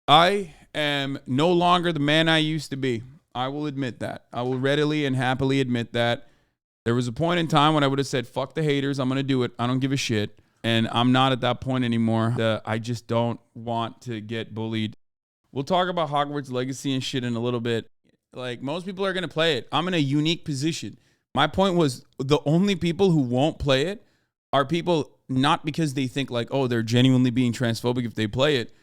I am no longer the man I used to be. I will admit that. I will readily and happily admit that. There was a point in time when I would have said, fuck the haters. I'm going to do it. I don't give a shit. And I'm not at that point anymore. I just don't want to get bullied. We'll talk about Hogwarts Legacy and shit in a little bit. Like, most people are going to play it. I'm in a unique position. My point was the only people who won't play it are people not because they think like, oh, they're genuinely being transphobic if they play it.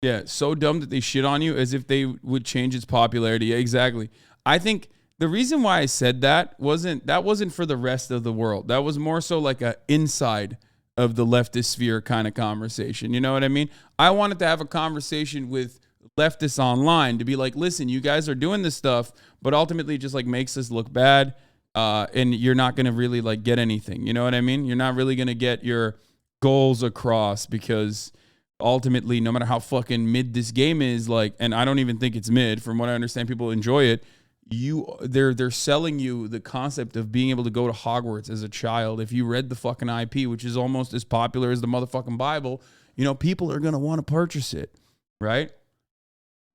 Yeah, so dumb that they shit on you as if they would change its popularity. Yeah, exactly. I think the reason why I said that wasn't for the rest of the world. That was more so like a inside of the leftist sphere kind of conversation. You know what I mean? I wanted to have a conversation with leftists online to be like, listen, you guys are doing this stuff, but ultimately it just like makes us look bad. And you're not going to really like get anything. You know what I mean? You're not really going to get your goals across because ultimately, no matter how fucking mid this game is, like, and I don't even think it's mid, from what I understand, people enjoy it. They're selling you the concept of being able to go to Hogwarts as a child. If you read the fucking IP, which is almost as popular as the motherfucking Bible, you know, people are going to want to purchase it, right?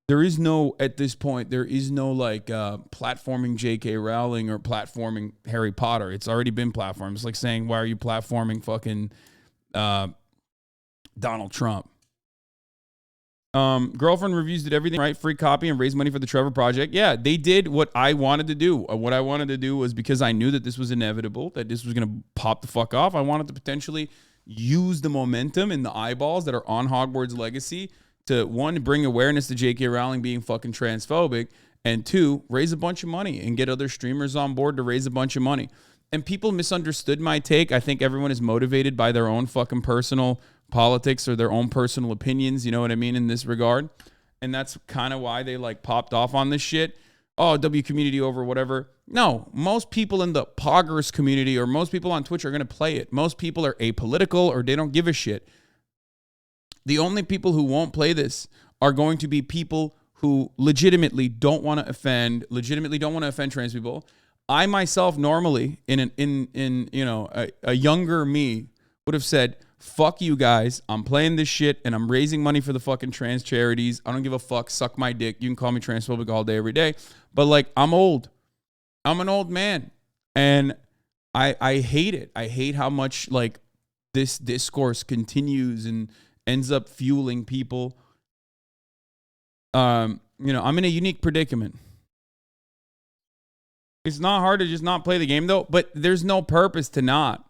There is no, at this point, there is no like platforming J.K. Rowling or platforming Harry Potter. It's already been platformed. It's like saying, why are you platforming fucking Donald Trump? Girlfriend Reviews did everything right, free copy, and raised money for the Trevor Project. Yeah, they did what I wanted to do. What I wanted to do was, because I knew that this was inevitable, that this was going to pop the fuck off, I wanted to potentially use the momentum and the eyeballs that are on Hogwarts Legacy to, one, bring awareness to J.K. Rowling being fucking transphobic, and two, raise a bunch of money and get other streamers on board to raise a bunch of money. And people misunderstood my take. I think everyone is motivated by their own fucking personal politics or their own personal opinions, you know what I mean, in this regard. And that's kind of why they like popped off on this shit. Oh, W community over whatever. No, most people in the Poggers community or most people on Twitch are going to play it. Most people are apolitical or they don't give a shit. The only people who won't play this are going to be people who legitimately don't want to offend trans people. I myself normally in you know, a younger me would have said, fuck you guys, I'm playing this shit and I'm raising money for the fucking trans charities. I don't give a fuck, suck my dick. You can call me transphobic all day, every day. But like, I'm old. I'm an old man. And I hate it. I hate how much like this discourse continues and ends up fueling people. You know, I'm in a unique predicament. It's not hard to just not play the game though, but there's no purpose to not.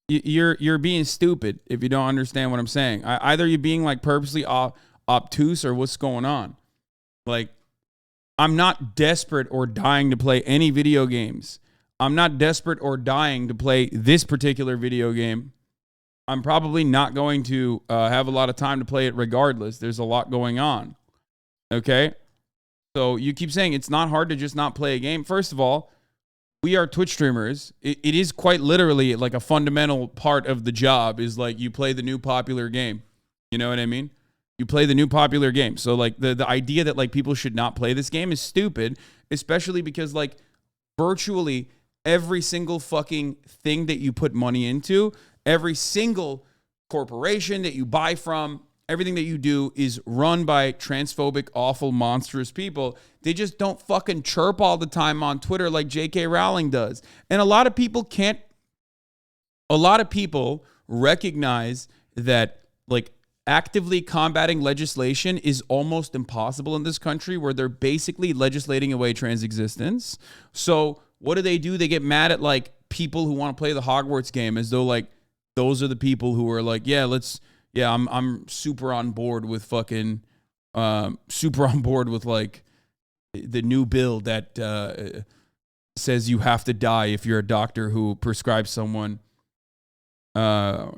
You're being stupid if you don't understand what I'm saying. Either you're being like purposely obtuse or what's going on. Like, I'm not desperate or dying to play any video games. I'm not desperate or dying to play this particular video game. I'm probably not going to have a lot of time to play it regardless. There's a lot going on. Okay? So you keep saying it's not hard to just not play a game. First of all, we are Twitch streamers. It is quite literally like a fundamental part of the job is like you play the new popular game. You know what I mean? You play the new popular game. So like the idea that like people should not play this game is stupid, especially because like virtually every single fucking thing that you put money into, every single corporation that you buy from, everything that you do is run by transphobic, awful, monstrous people. They just don't fucking chirp all the time on Twitter like J.K. Rowling does. And a lot of people recognize that like actively combating legislation is almost impossible in this country where they're basically legislating away trans existence. So what do? They get mad at like people who want to play the Hogwarts game as though like those are the people who are like, I'm super on board with fucking, super on board with like the new bill that says you have to die if you're a doctor who prescribes someone, the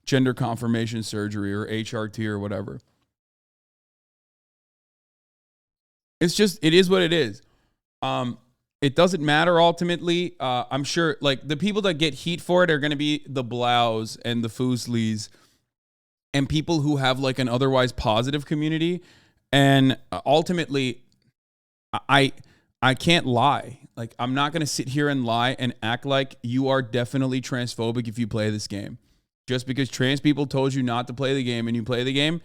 gender confirmation surgery or HRT or whatever. It's just, it is what it is. It doesn't matter ultimately. I'm sure like the people that get heat for it are going to be the Blows and the Foosleys and people who have like an otherwise positive community. And ultimately, I can't lie. Like, I'm not going to sit here and lie and act like you are definitely transphobic if you play this game. Just because trans people told you not to play the game and you play the game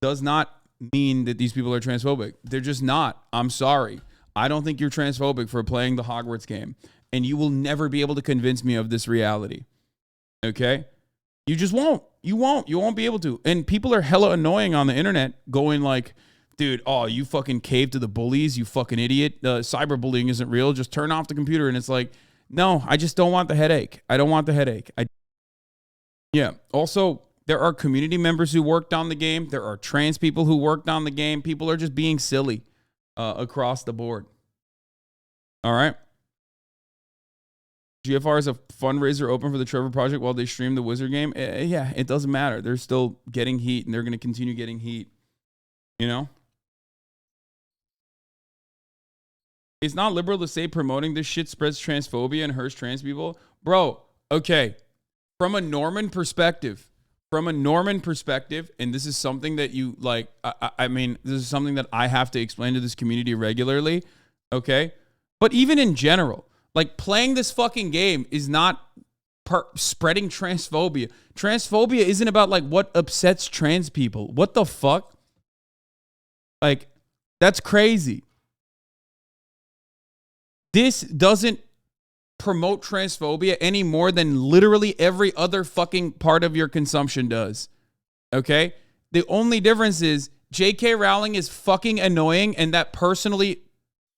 does not mean that these people are transphobic. They're just not. I'm sorry. I don't think you're transphobic for playing the Hogwarts game. And you will never be able to convince me of this reality. Okay? You just won't. You won't. You won't be able to. And people are hella annoying on the internet going like, dude, oh, you fucking caved to the bullies, you fucking idiot. Cyberbullying isn't real. Just turn off the computer. And it's like, no, I just don't want the headache. I don't want the headache. Yeah. Also, there are community members who worked on the game. There are trans people who worked on the game. People are just being silly across the board. All right. GFR is a fundraiser open for the Trevor Project while they stream the Wizard game. Yeah, it doesn't matter. They're still getting heat, and they're going to continue getting heat. You know? It's not liberal to say promoting this shit spreads transphobia and hurts trans people. Bro, okay. From a Norman perspective, and this is something that you like, I mean, this is something that I have to explain to this community regularly, okay? But even in general, like playing this fucking game is not spreading transphobia. Transphobia isn't about like what upsets trans people. What the fuck? Like, that's crazy. This doesn't promote transphobia any more than literally every other fucking part of your consumption does. Okay? The only difference is J.K. Rowling is fucking annoying, and that personally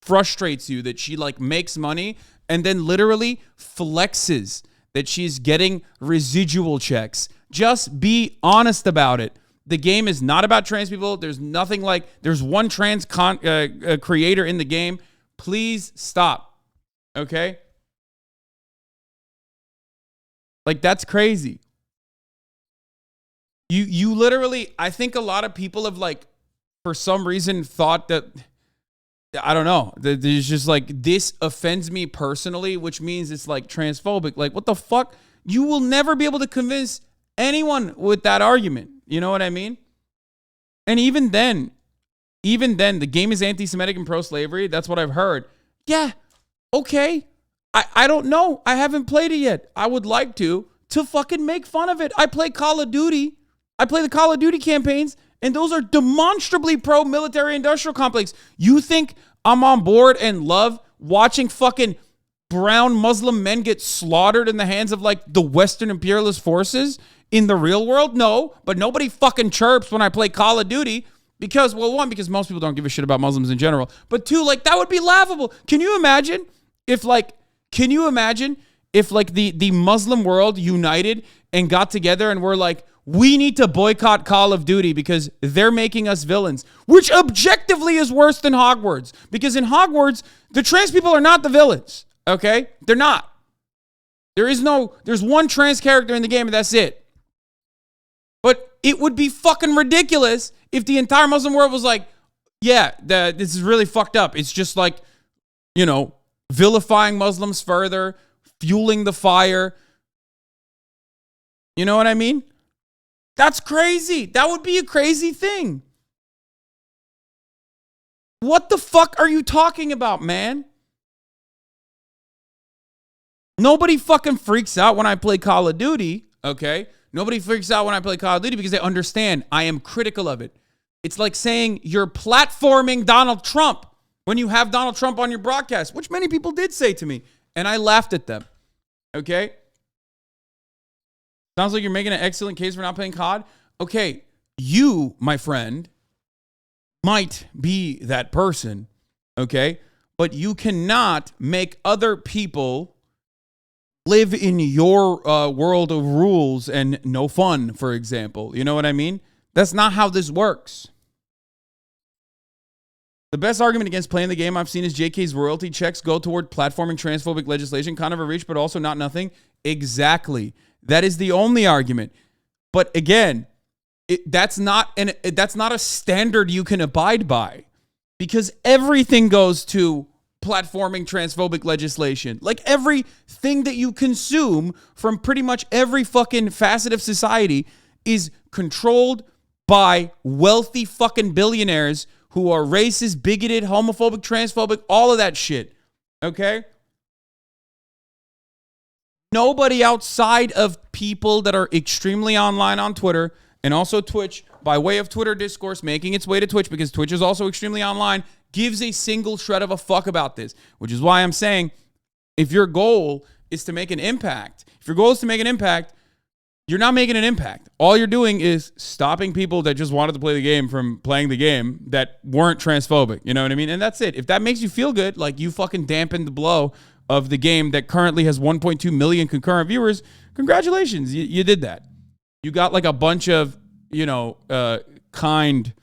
frustrates you that she like makes money and then literally flexes that she's getting residual checks. Just be honest about it. The game is not about trans people. There's nothing like, there's one trans creator in the game. Please stop. Okay? Like, that's crazy. You literally, I think a lot of people have like, for some reason thought that, I don't know, that there's just like, this offends me personally, which means it's like transphobic. Like, what the fuck? You will never be able to convince anyone with that argument. You know what I mean? And even then, the game is anti-Semitic and pro-slavery. That's what I've heard. Yeah, okay. I don't know. I haven't played it yet. I would like to fucking make fun of it. I play Call of Duty. I play the Call of Duty campaigns, and those are demonstrably pro-military industrial complex. You think I'm on board and love watching fucking brown Muslim men get slaughtered in the hands of like the Western imperialist forces in the real world? No, but nobody fucking chirps when I play Call of Duty because, well, one, because most people don't give a shit about Muslims in general, but two, like that would be laughable. Can you imagine if the Muslim world united and got together and were like, we need to boycott Call of Duty because they're making us villains, which objectively is worse than Hogwarts, because in Hogwarts, the trans people are not the villains, okay? They're not. There's one trans character in the game and that's it. But it would be fucking ridiculous if the entire Muslim world was like, yeah, this is really fucked up. It's just like, you know, vilifying Muslims further, fueling the fire. You know what I mean? That's crazy. That would be a crazy thing. What the fuck are you talking about, man? Nobody fucking freaks out when I play Call of Duty, okay? Nobody freaks out when I play Call of Duty because they understand I am critical of it. It's like saying you're platforming Donald Trump when you have Donald Trump on your broadcast, which many people did say to me, and I laughed at them, okay? Sounds like you're making an excellent case for not playing COD. Okay, you, my friend, might be that person, okay? But you cannot make other people live in your world of rules and no fun, for example. You know what I mean? That's not how this works. The best argument against playing the game I've seen is JK's royalty checks go toward platforming transphobic legislation. Kind of a reach, but also not nothing. Exactly. That is the only argument. But again, that's not a standard you can abide by, because everything goes to platforming transphobic legislation. Like everything that you consume from pretty much every fucking facet of society is controlled by wealthy fucking billionaires who are racist, bigoted, homophobic, transphobic, all of that shit. Okay? Nobody outside of people that are extremely online on Twitter and also Twitch, by way of Twitter discourse, making its way to Twitch, because Twitch is also extremely online, gives a single shred of a fuck about this, which is why I'm saying if your goal is to make an impact, you're not making an impact. All you're doing is stopping people that just wanted to play the game from playing the game that weren't transphobic. You know what I mean? And that's it. If that makes you feel good, like you fucking dampened the blow of the game that currently has 1.2 million concurrent viewers, congratulations. You did that. You got like a bunch of, kind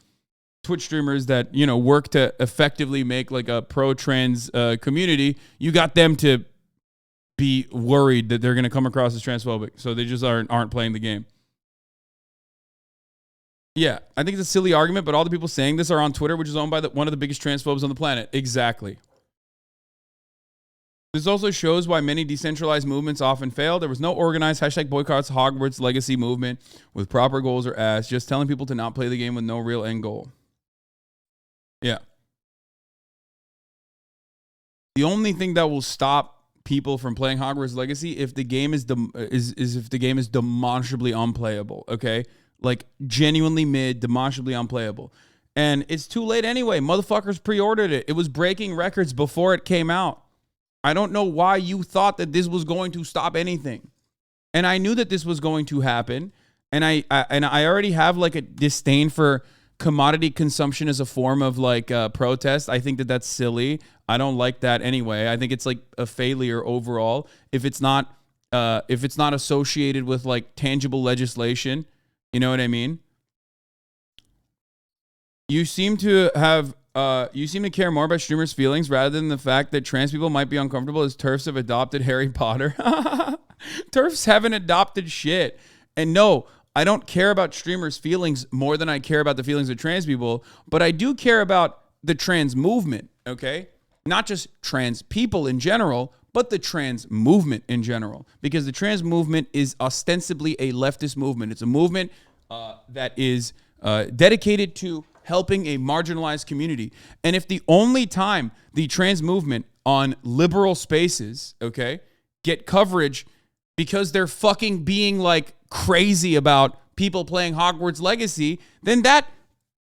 Twitch streamers that, work to effectively make like a pro-trans community. You got them to be worried that they're going to come across as transphobic. So they just aren't playing the game. Yeah, I think it's a silly argument, but all the people saying this are on Twitter, which is owned by one of the biggest transphobes on the planet. Exactly. This also shows why many decentralized movements often fail. There was no organized #boycotts Hogwarts Legacy movement with proper goals or ads, just telling people to not play the game with no real end goal. Yeah. The only thing that will stop people from playing Hogwarts Legacy if the game is if the game is demonstrably unplayable, okay? Like genuinely mid, demonstrably unplayable. And it's too late anyway. Motherfuckers pre-ordered it. It was breaking records before it came out. I don't know why you thought that this was going to stop anything. And I knew that this was going to happen. And I already have like a disdain for commodity consumption as a form of like protest. I think that that's silly. I don't like that anyway. I think it's like a failure overall if it's not associated with like tangible legislation. You know what I mean? You seem to care more about streamers' feelings rather than the fact that trans people might be uncomfortable as TERFs have adopted Harry Potter. TERFs haven't adopted shit. And no, I don't care about streamers' feelings more than I care about the feelings of trans people, but I do care about the trans movement, okay? Not just trans people in general, but the trans movement in general. Because the trans movement is ostensibly a leftist movement. It's a movement that is dedicated to helping a marginalized community. And if the only time the trans movement on liberal spaces, okay, get coverage because they're fucking being like crazy about people playing Hogwarts Legacy, then that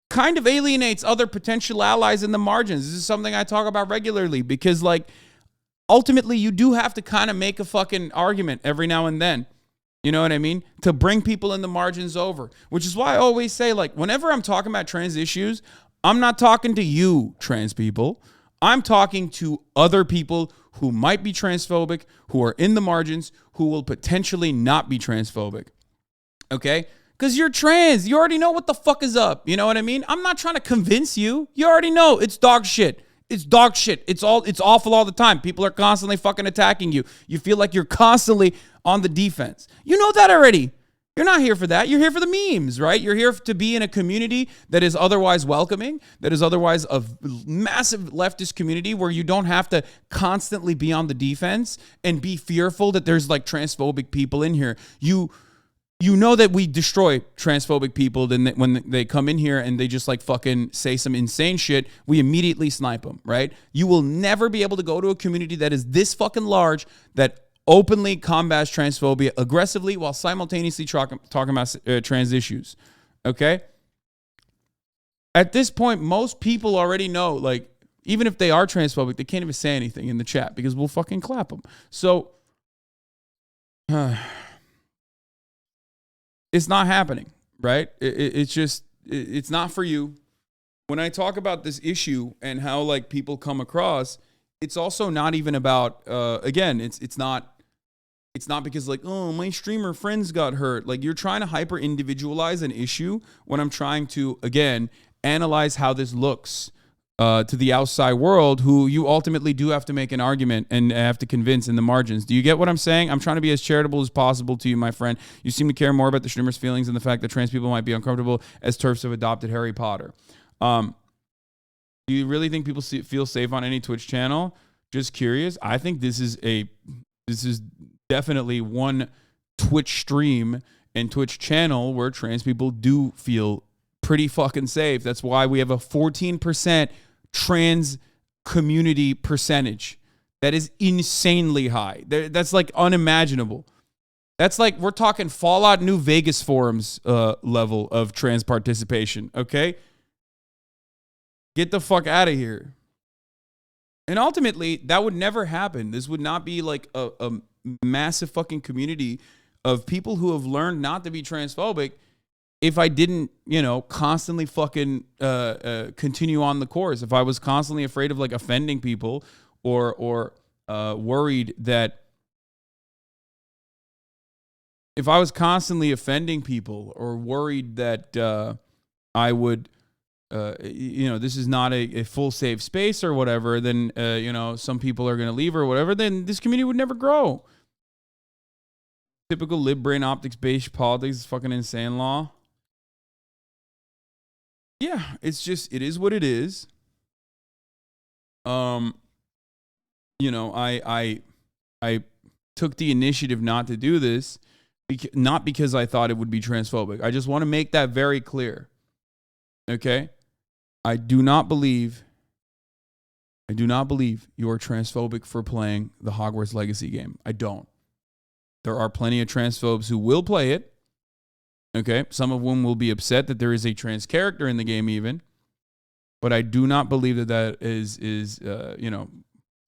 kind of alienates other potential allies in the margins. This is something I talk about regularly because like ultimately you do have to kind of make a fucking argument every now and then. You know what I mean? To bring people in the margins over, which is why I always say, like, whenever I'm talking about trans issues, I'm not talking to you, trans people. I'm talking to other people who might be transphobic, who are in the margins, who will potentially not be transphobic. Okay? Because you're trans. You already know what the fuck is up. You know what I mean? I'm not trying to convince you. You already know it's dog shit. It's dog shit. It's awful all the time. People are constantly fucking attacking you. You feel like you're constantly on the defense. You know that already. You're not here for that. You're here for the memes, right? You're here to be in a community that is otherwise welcoming, that is otherwise a massive leftist community where you don't have to constantly be on the defense and be fearful that there's like transphobic people in here. You know that we destroy transphobic people when they come in here and they just like fucking say some insane shit, we immediately snipe them, right? You will never be able to go to a community that is this fucking large that openly combats transphobia aggressively while simultaneously talking about trans issues, okay? At this point, most people already know, like, even if they are transphobic, they can't even say anything in the chat because we'll fucking clap them. So, it's not happening, right? It's not for you. When I talk about this issue and how like people come across, it's also not even about, again, it's not because like, oh, my streamer friends got hurt. Like you're trying to hyper individualize an issue when I'm trying to, again, analyze how this looks to the outside world, who you ultimately do have to make an argument and have to convince in the margins. Do you get what I'm saying? I'm trying to be as charitable as possible to you, my friend. You seem to care more about the streamer's feelings and the fact that trans people might be uncomfortable as TERFs have adopted Harry Potter. Do you really think people feel safe on any Twitch channel? Just curious. I think this is definitely one Twitch stream and Twitch channel where trans people do feel pretty fucking safe. That's why we have a 14% trans community percentage. That is insanely high. That's like unimaginable. That's like, we're talking Fallout New Vegas forums level of trans participation, okay? Get the fuck out of here. And ultimately, that would never happen. This would not be like a massive fucking community of people who have learned not to be transphobic if I didn't, constantly fucking continue on the course. If I was constantly afraid of like offending people or worried that if I was constantly offending people or worried that I would, this is not a full safe space or whatever, then, some people are going to leave or whatever, then this community would never grow. Typical lib brain optics-based politics is fucking insane law. Yeah, it is what it is. I took the initiative not to do this, not because I thought it would be transphobic. I just want to make that very clear. Okay? I do not believe you are transphobic for playing the Hogwarts Legacy game. I don't. There are plenty of transphobes who will play it. Okay? Some of whom will be upset that there is a trans character in the game even. But I do not believe that is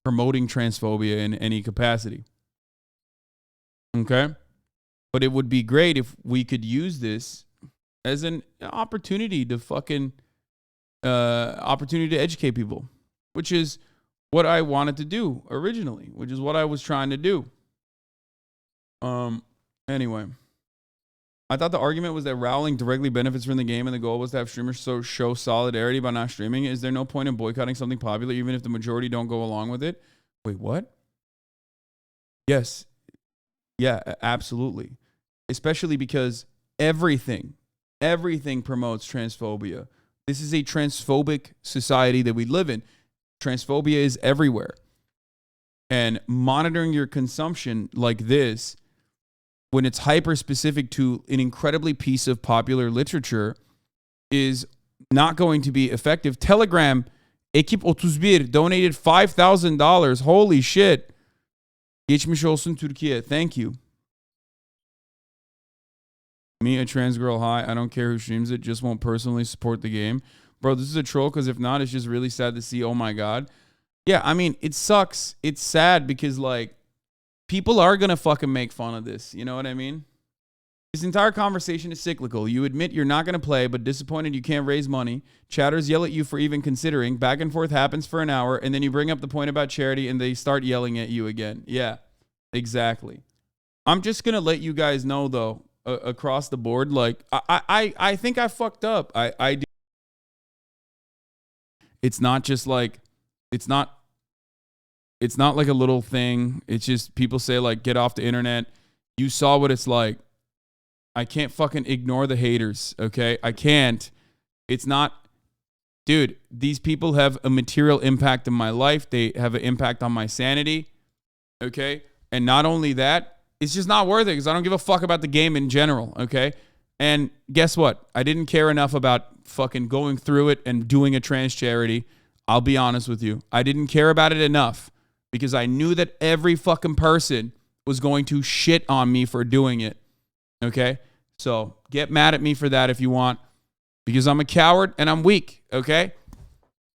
promoting transphobia in any capacity. Okay? But it would be great if we could use this as an opportunity to educate people, which is what I wanted to do originally, which is what I was trying to do. Anyway, I thought the argument was that Rowling directly benefits from the game and the goal was to have streamers show solidarity by not streaming. Is there no point in boycotting something popular even if the majority don't go along with it? Wait, what? Yes. Yeah, absolutely. Especially because everything promotes transphobia. This is a transphobic society that we live in. Transphobia is everywhere. And monitoring your consumption like this, when it's hyper specific to an incredibly piece of popular literature, is not going to be effective. Telegram, Ekip 31 donated $5,000. Holy shit. Geçmiş olsun Türkiye. Thank you. Me, a trans girl, hi. I don't care who streams it. Just won't personally support the game. Bro, this is a troll because if not, it's just really sad to see. Oh my God. Yeah, I mean, it sucks. It's sad because, like, people are going to fucking make fun of this. You know what I mean? This entire conversation is cyclical. You admit you're not going to play, but disappointed you can't raise money. Chatters yell at you for even considering. Back and forth happens for an hour, and then you bring up the point about charity, and they start yelling at you again. Yeah, exactly. I'm just going to let you guys know, though, across the board, like, I think I fucked up. I do. It's not just like, it's not like a little thing. It's just people say, like, get off the internet. You saw what it's like. I can't fucking ignore the haters, okay? I can't. It's not, dude, these people have a material impact in my life. They have an impact on my sanity, okay? And not only that, it's just not worth it because I don't give a fuck about the game in general, okay? And guess what? I didn't care enough about fucking going through it and doing a trans charity. I'll be honest with you. I didn't care about it enough because I knew that every fucking person was going to shit on me for doing it. Okay? So get mad at me for that if you want, because I'm a coward and I'm weak. Okay?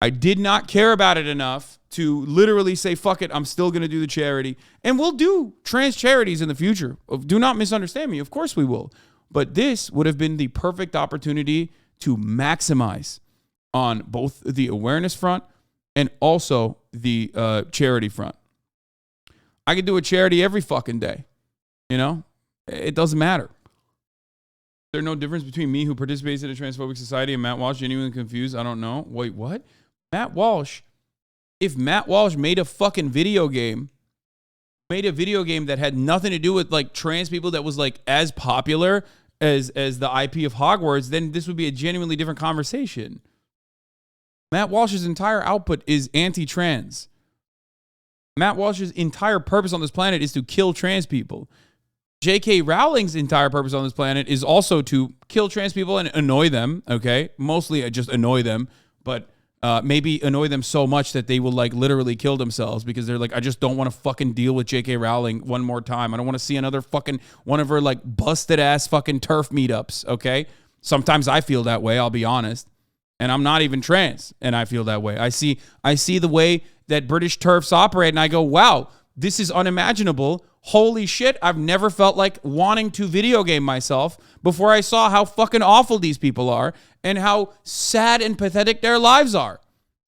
I did not care about it enough to literally say, fuck it, I'm still going to do the charity. And we'll do trans charities in the future. Do not misunderstand me. Of course we will. But this would have been the perfect opportunity to maximize on both the awareness front and also the charity front. I could do a charity every fucking day. You know? It doesn't matter. There's no difference between me who participates in a transphobic society and Matt Walsh. Genuinely confused. I don't know. Wait, what? Matt Walsh. If Matt Walsh made a fucking video game, that had nothing to do with like trans people, that was like as popular as the IP of Hogwarts, then this would be a genuinely different conversation. Matt Walsh's entire output is anti-trans. Matt Walsh's entire purpose on this planet is to kill trans people. J.K. Rowling's entire purpose on this planet is also to kill trans people and annoy them, okay? Mostly just annoy them, but maybe annoy them so much that they will like literally kill themselves because they're like, I just don't want to fucking deal with J.K. Rowling one more time. I don't want to see another fucking one of her like busted ass fucking turf meetups. Okay. Sometimes I feel that way. I'll be honest. And I'm not even trans. And I feel that way. I see the way that British turfs operate. And I go, wow, this is unimaginable. Holy shit. I've never felt like wanting to video game myself before I saw how fucking awful these people are and how sad and pathetic their lives are.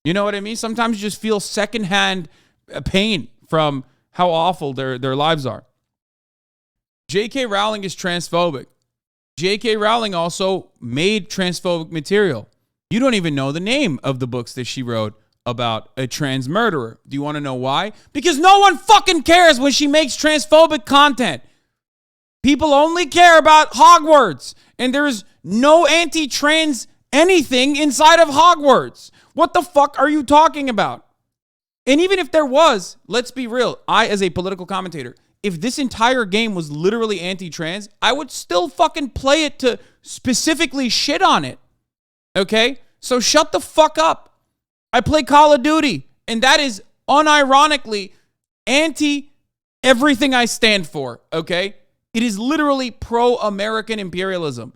You know what I mean? Sometimes you just feel secondhand pain from how awful their lives are. J.K. Rowling is transphobic. J.K. Rowling also made transphobic material. You don't even know the name of the books that she wrote about a trans murderer. Do you want to know why? Because no one fucking cares when she makes transphobic content. People only care about Hogwarts. And there's no anti-trans anything inside of Hogwarts. What the fuck are you talking about? And even if there was, let's be real. I, as a political commentator, if this entire game was literally anti-trans, I would still fucking play it to specifically shit on it. Okay? So shut the fuck up. I play Call of Duty, and that is unironically anti everything I stand for. Okay? It is literally pro-American imperialism.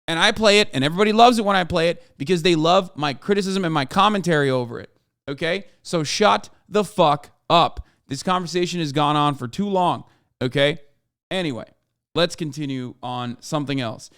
And I play it, and everybody loves it when I play it because they love my criticism and my commentary over it. Okay? So shut the fuck up. This conversation has gone on for too long. Okay? Anyway, let's continue on something else.